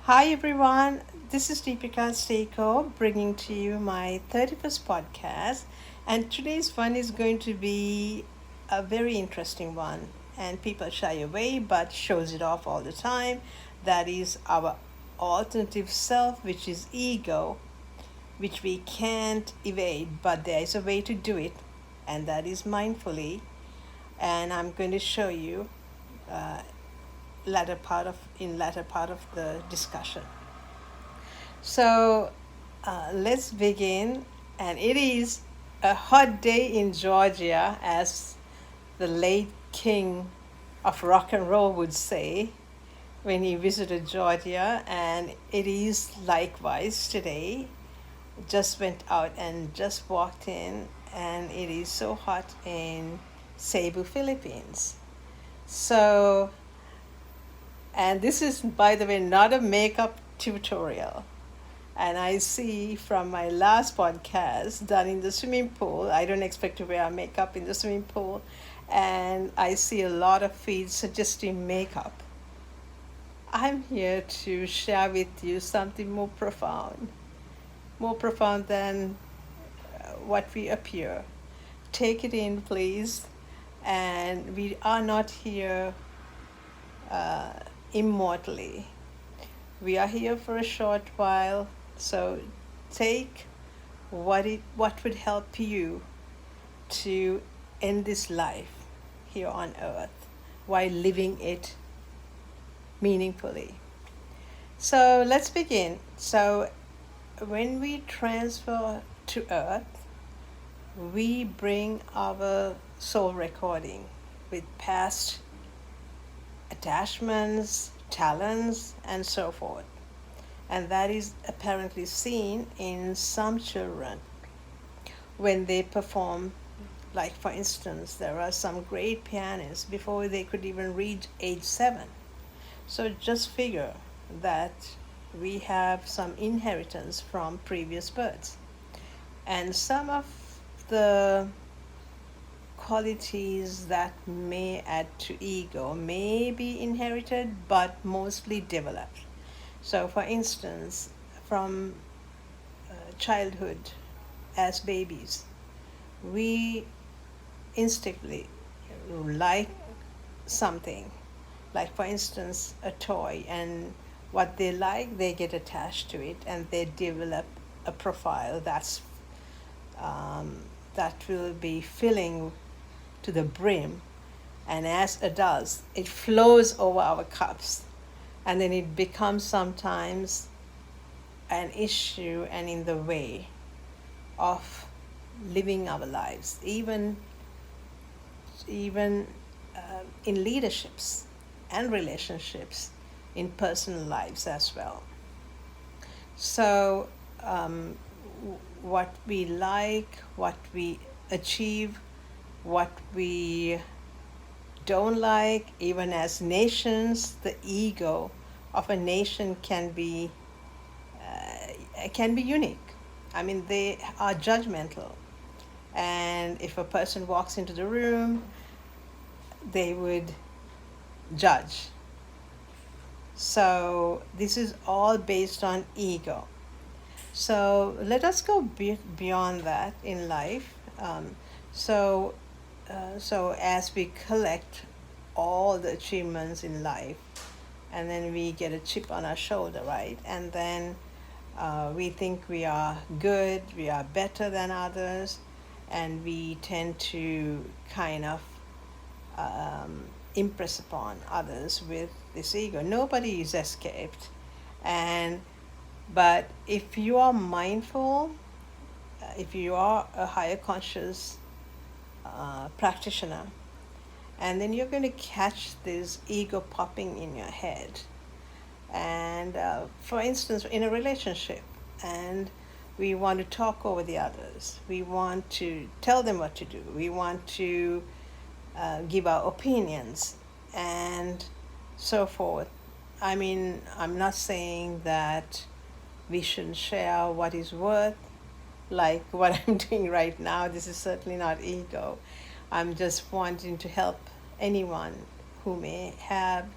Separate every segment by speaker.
Speaker 1: Hi everyone, this is Deepika Steko bringing to you my 31st podcast. And today's one is going to be a very interesting one. And people shy away but shows it off all the time. That is our alternative self, which is ego, which we can't evade, but there is a way to do it, and that is mindfully. And I'm going to show you latter part of the discussion. So let's begin. And it is a hot day in Georgia, as the late king of rock and roll would say when he visited Georgia. And it is likewise today. Just went out and just walked in, and it is so hot in Cebu, Philippines. So, and this is, by the way, not a makeup tutorial. And I see from my last podcast done in the swimming pool, I don't expect to wear makeup in the swimming pool. And I see a lot of feeds suggesting makeup. I'm here to share with you something more profound than what we appear. Take it in, please. And we are not here immortally. We are here for a short while, so take what would help you to end this life here on earth while living it meaningfully. So let's begin. So when we transfer to earth, we bring our soul recording with past attachments, talents, and so forth. And that is apparently seen in some children when they perform. Like, for instance, there are some great pianists before they could even reach age 7. So just figure that we have some inheritance from previous births. And some of the qualities that may add to ego may be inherited but mostly developed. So, for instance, from childhood, as babies, we instinctively like something, like, for instance, a toy, and what they like, they get attached to it and they develop a profile that will be filling to the brim. And as adults, it flows over our cups, and then it becomes sometimes an issue and in the way of living our lives, even in leaderships and relationships, in personal lives as well. So what we like, what we achieve, what we don't like, even as nations, the ego of a nation can be unique. I mean, they are judgmental, and if a person walks into the room, they would judge. So this is all based on ego. So let us go beyond that in life. So as we collect all the achievements in life, and then we get a chip on our shoulder, right? And then we think we are good, we are better than others, and we tend to kind of impress upon others with this ego. Nobody is escaped. But if you are mindful, if you are a higher conscious practitioner, and then you're going to catch this ego popping in your head. And for instance, in a relationship, and we want to talk over the others, we want to tell them what to do, we want to give our opinions, and so forth. I mean, I'm not saying that we shouldn't share what is worth, like what I'm doing right now. This is certainly not ego. I'm just wanting to help anyone who may have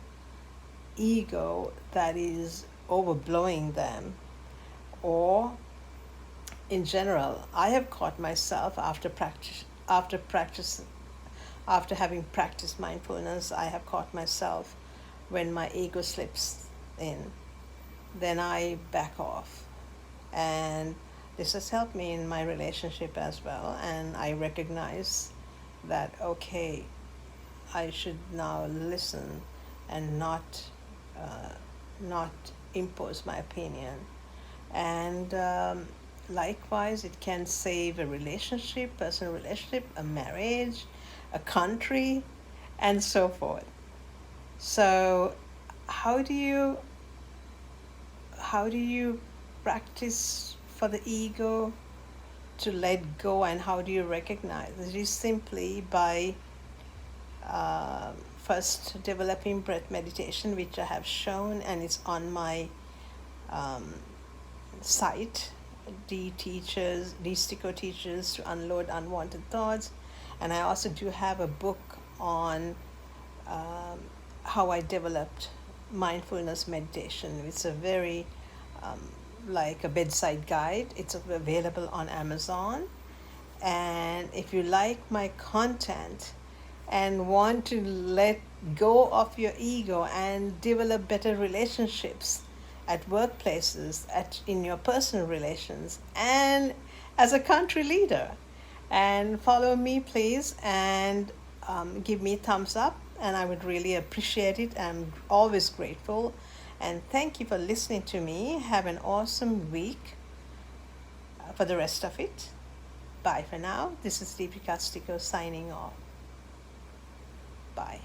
Speaker 1: ego that is overblowing them, or in general, I have caught myself after having practiced mindfulness, I have caught myself when my ego slips in, then I back off. And this has helped me in my relationship as well. And I recognize that, okay, I should now listen and not impose my opinion. And likewise, it can save a relationship, personal relationship, a marriage, a country, and so forth. So, how do you how do you practice for the ego to let go, and how do you recognize? It is simply by first developing breath meditation, which I have shown, and it's on my um, site, Stico Teachers to Unload Unwanted Thoughts. And I also do have a book on how I developed mindfulness meditation. It's a very um, like a bedside guide. It's available on Amazon. And if you like my content and want to let go of your ego and develop better relationships at workplaces, in your personal relations, and as a country leader, and follow me, please, and give me thumbs up, and I would really appreciate it. I'm always grateful. And thank you for listening to me. Have an awesome week for the rest of it. Bye for now. This is Deepika Stico signing off. Bye.